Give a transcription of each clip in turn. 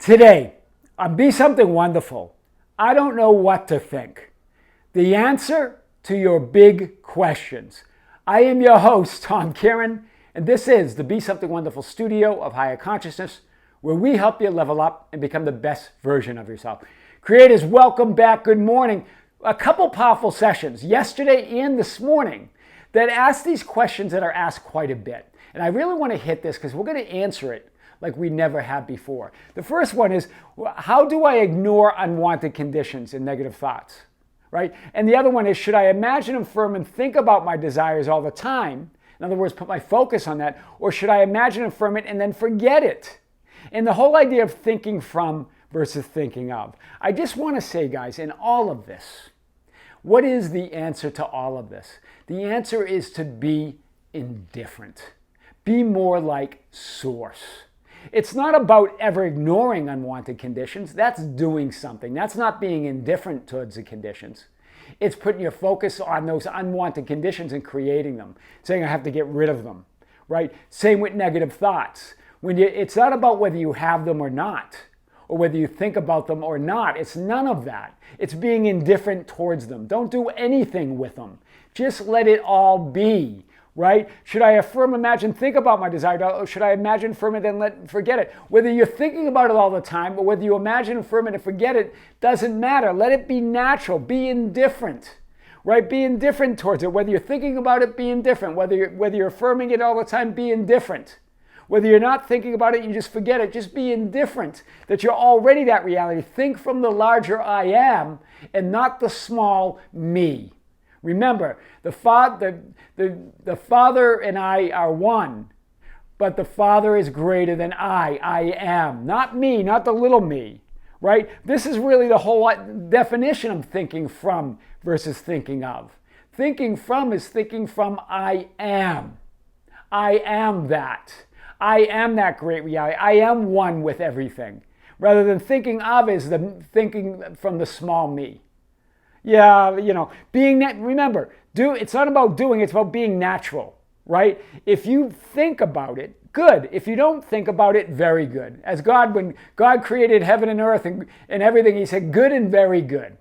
Today, on Be Something Wonderful, I don't know what to think. The answer to your big questions. I am your host, Tom Kearin, and this is the Be Something Wonderful studio of higher consciousness, where we help you level up and become the best version of yourself. Creators, welcome back. Good morning. A couple powerful sessions yesterday and this morning that ask these questions that are asked quite a bit. And I really want to hit this because we're going to answer it like we never have before. The first one is, how do I ignore unwanted conditions and negative thoughts, right? And the other one is, should I imagine, affirm, and think about my desires all the time? In other words, put my focus on that, or should I imagine, affirm it, and then forget it? And the whole idea of thinking from versus thinking of. I just want to say, guys, in all of this, what is the answer to all of this? The answer is to be indifferent. Be more like Source. It's not about ever ignoring unwanted conditions. That's doing something. That's not being indifferent towards the conditions. It's putting your focus on those unwanted conditions and creating them, saying I have to get rid of them, right? Same with negative thoughts. It's not about whether you have them or not, or whether you think about them or not. It's none of that. It's being indifferent towards them. Don't do anything with them. Just let it all be. Right? Should I affirm, imagine, think about my desire? Or should I imagine, affirm it, then forget it? Whether you're thinking about it all the time, or whether you imagine, affirm it, and forget it, doesn't matter. Let it be natural. Be indifferent. Right? Be indifferent towards it. Whether you're thinking about it, be indifferent. Whether you're affirming it all the time, be indifferent. Whether you're not thinking about it, you just forget it. Just be indifferent that you're already that reality. Think from the larger I am and not the small me. Remember, the Father and I are one, but the Father is greater than I am. Not me, not the little me, right? This is really the whole definition of thinking from versus thinking of. Thinking from is thinking from I am. I am that. I am that great reality. I am one with everything. Rather than thinking of is the thinking from the small me. Yeah, remember, it's not about doing, it's about being natural, right? If you think about it, good. If you don't think about it, very good. As when God created heaven and earth and everything, he said good and very good,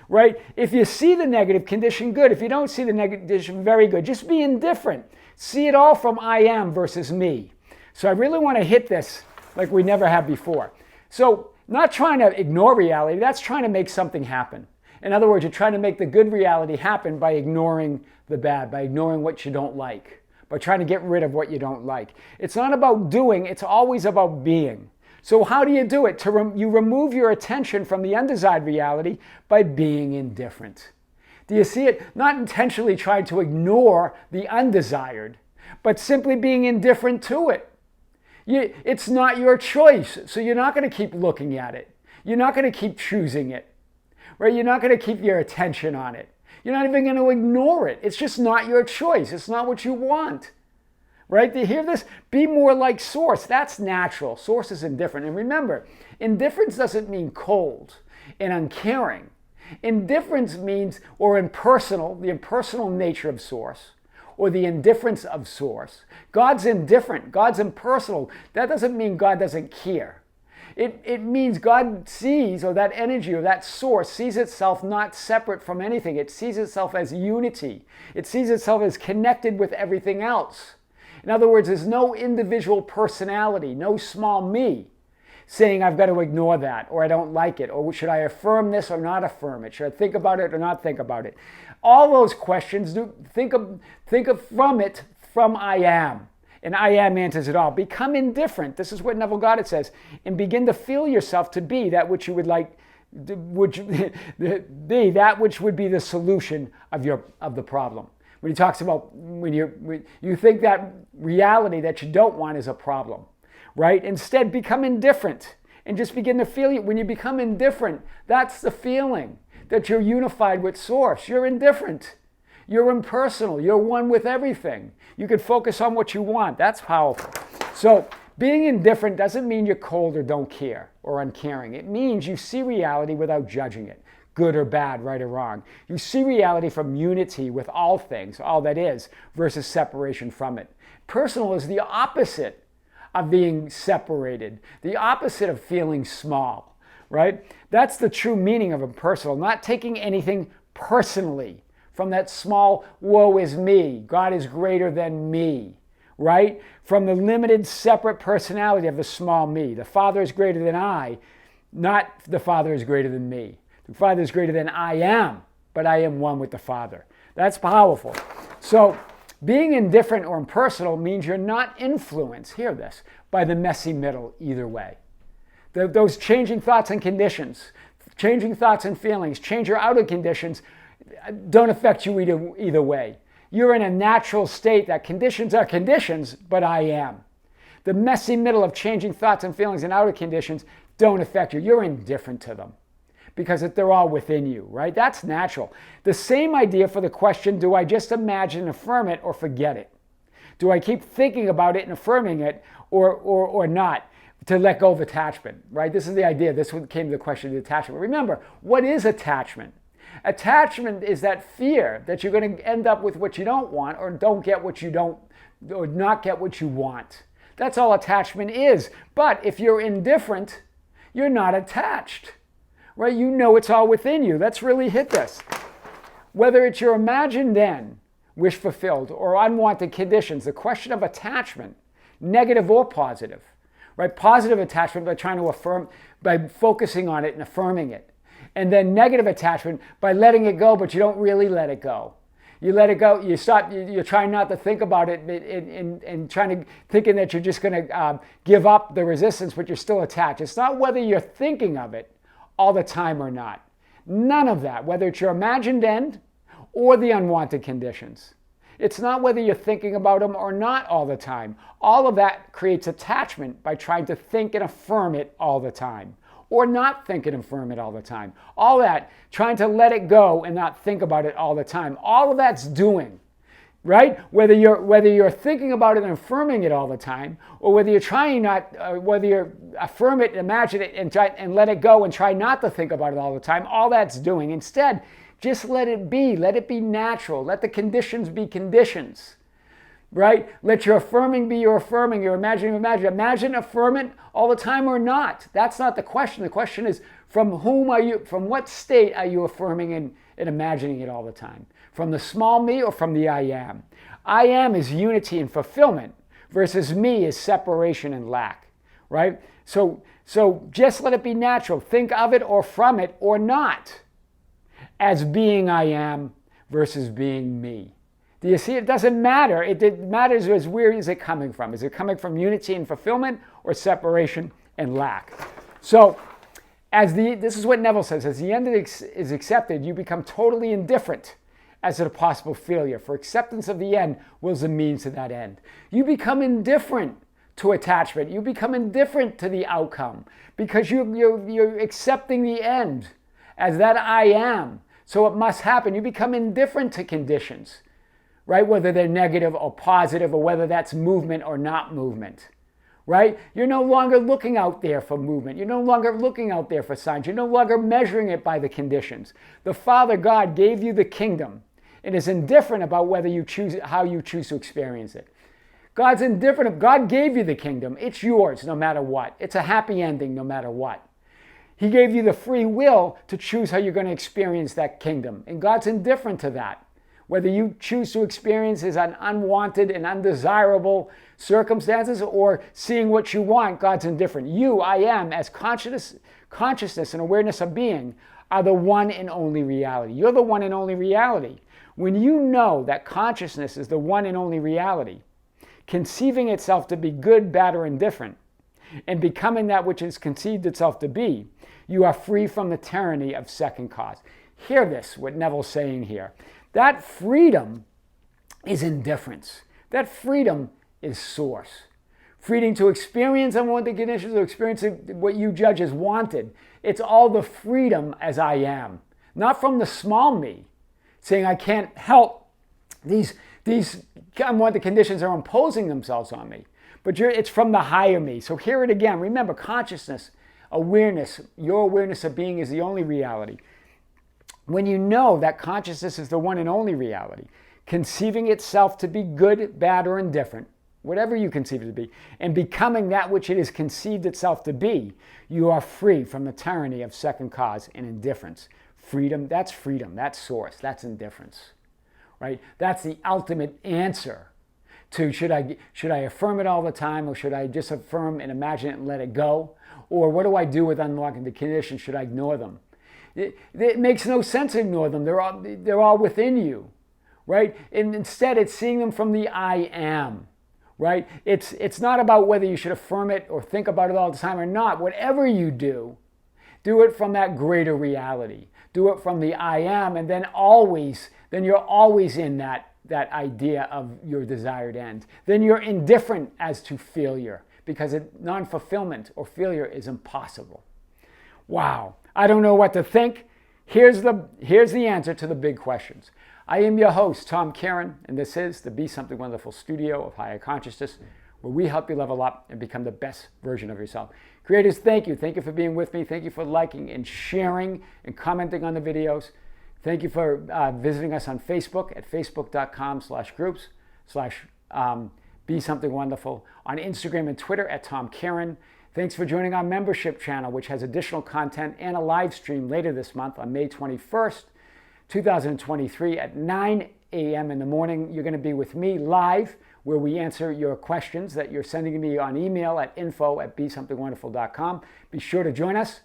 right? If you see the negative condition, good. If you don't see the negative condition, very good. Just be indifferent. See it all from I am versus me. So I really want to hit this like we never have before. So not trying to ignore reality, that's trying to make something happen. In other words, you're trying to make the good reality happen by ignoring the bad, by ignoring what you don't like, by trying to get rid of what you don't like. It's not about doing, it's always about being. So how do you do it? You remove your attention from the undesired reality by being indifferent. Do you see it? Not intentionally trying to ignore the undesired, but simply being indifferent to it. It's not your choice, so you're not going to keep looking at it. You're not going to keep choosing it. Right? You're not going to keep your attention on it. You're not even going to ignore it. It's just not your choice. It's not what you want. Right? Do you hear this? Be more like Source. That's natural. Source is indifferent. And remember, indifference doesn't mean cold and uncaring. Indifference means, or impersonal, the impersonal nature of Source, or the indifference of Source. God's indifferent. God's impersonal. That doesn't mean God doesn't care. It means God sees, or that energy, or that Source sees itself not separate from anything. It sees itself as unity. It sees itself as connected with everything else. In other words, there's no individual personality, no small me saying I've got to ignore that, or I don't like it, or should I affirm this or not affirm it? Should I think about it or not think about it? All those questions, think of from I am. And I am answers it all. Become indifferent. This is what Neville Goddard says. And begin to feel yourself to be that which you would like, be that which would be the solution of the problem. When he talks about when you think that reality that you don't want is a problem, right? Instead, become indifferent and just begin to feel it. When you become indifferent, that's the feeling that you're unified with Source. You're indifferent. You're impersonal. You're one with everything. You can focus on what you want. That's powerful. So being indifferent doesn't mean you're cold or don't care or uncaring. It means you see reality without judging it, good or bad, right or wrong. You see reality from unity with all things, all that is, versus separation from it. Personal is the opposite of being separated, the opposite of feeling small, right? That's the true meaning of impersonal, not taking anything personally from that small, woe is me, God is greater than me, right? From the limited, separate personality of the small me. The Father is greater than I, not the Father is greater than me. The Father is greater than I am, but I am one with the Father. That's powerful. So being indifferent or impersonal means you're not influenced, hear this, by the messy middle either way. Those changing thoughts and conditions, changing thoughts and feelings, change your outer conditions, don't affect you either way. You're in a natural state that conditions are conditions, but I am. The messy middle of changing thoughts and feelings and outer conditions don't affect you. You're indifferent to them because they're all within you, right? That's natural. The same idea for the question, do I just imagine and affirm it or forget it? Do I keep thinking about it and affirming it or not? To let go of attachment, right? This is the idea. This came to the question of attachment. Remember, what is attachment? Attachment is that fear that you're going to end up with what you don't want or don't get what you don't, or not get what you want. That's all attachment is. But if you're indifferent, you're not attached, right? You know it's all within you. Let's really hit this. Whether it's your imagined end, wish fulfilled, or unwanted conditions, the question of attachment, negative or positive, right? Positive attachment by trying to affirm, by focusing on it and affirming it. And then negative attachment by letting it go, but you don't really let it go. You let it go, you're trying not to think about it and thinking that you're just going to give up the resistance, but you're still attached. It's not whether you're thinking of it all the time or not. None of that, whether it's your imagined end or the unwanted conditions. It's not whether you're thinking about them or not all the time. All of that creates attachment by trying to think and affirm it all the time, or not think and affirm it all the time. All that, trying to let it go and not think about it all the time. All of that's doing, right? Whether you're thinking about it and affirming it all the time, or whether you're trying not, whether you affirm it, imagine it, and let it go and try not to think about it all the time, all that's doing. Instead, just let it be natural. Let the conditions be conditions, right? Let your affirming be your affirming, your imagining imagine. Imagine, affirm it all the time or not. That's not the question. The question is, from what state are you affirming and imagining it all the time? From the small me or from the I am? I am is unity and fulfillment versus me is separation and lack, right? So just let it be natural. Think of it or from it or not as being I am versus being me. Do you see? It doesn't matter. It matters as where is it coming from? Is it coming from unity and fulfillment or separation and lack? So this is what Neville says, as the end is accepted, you become totally indifferent as to the possible failure. For acceptance of the end wills the means to that end. You become indifferent to attachment. You become indifferent to the outcome because you're accepting the end as that I am. So it must happen. You become indifferent to conditions, right? Whether they're negative or positive, or whether that's movement or not movement, right? You're no longer looking out there for movement. You're no longer looking out there for signs. You're no longer measuring it by the conditions. The Father God gave you the kingdom and is indifferent about whether you choose, how you choose to experience it. God's indifferent. God gave you the kingdom. It's yours no matter what. It's a happy ending no matter what. He gave you the free will to choose how you're going to experience that kingdom. And God's indifferent to that. Whether you choose to experience as an unwanted and undesirable circumstances or seeing what you want, God's indifferent. You, I am, as consciousness and awareness of being, are the one and only reality. You're the one and only reality. When you know that consciousness is the one and only reality, conceiving itself to be good, bad, or indifferent, and becoming that which it's conceived itself to be, you are free from the tyranny of second cause. Hear this, what Neville's saying here. That freedom is indifference. That freedom is source. Freedom to experience unwanted conditions, to experience what you judge as wanted. It's all the freedom as I am. Not from the small me, saying I can't help. These unwanted conditions are imposing themselves on me. But it's from the higher me. So hear it again. Remember, consciousness, awareness, your awareness of being is the only reality. When you know that consciousness is the one and only reality, conceiving itself to be good, bad, or indifferent, whatever you conceive it to be, and becoming that which it is conceived itself to be, you are free from the tyranny of second cause and indifference. Freedom, that's source, that's indifference, right? That's the ultimate answer to should I affirm it all the time, or should I just affirm and imagine it and let it go? Or what do I do with unlocking the conditions? Should I ignore them? It makes no sense to ignore them. They're all within you, right? And instead, it's seeing them from the I am, right? It's not about whether you should affirm it or think about it all the time or not. Whatever you do it from that greater reality. Do it from the I am, and then you're always in that idea of your desired end. Then you're indifferent as to failure, because non-fulfillment or failure is impossible. Wow, I don't know what to think. Here's the answer to the big questions. I am your host, Tom Kearin, and this is the Be Something Wonderful studio of higher consciousness, where we help you level up and become the best version of yourself. Creators, thank you. Thank you for being with me. Thank you for liking and sharing and commenting on the videos. Thank you for visiting us on Facebook at facebook.com/groups/Be Something Wonderful. On Instagram and Twitter at Tom Kearin. Thanks for joining our membership channel, which has additional content and a live stream later this month on May 21st, 2023 at 9 a.m. in the morning. You're going to be with me live, where we answer your questions that you're sending me on email at info@besomethingwonderful.com. Be sure to join us.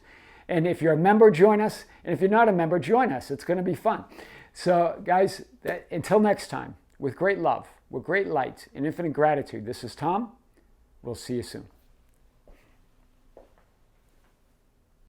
And if you're a member, join us. And if you're not a member, join us. It's going to be fun. So, guys, until next time, with great love, with great light, and infinite gratitude, this is Tom. We'll see you soon.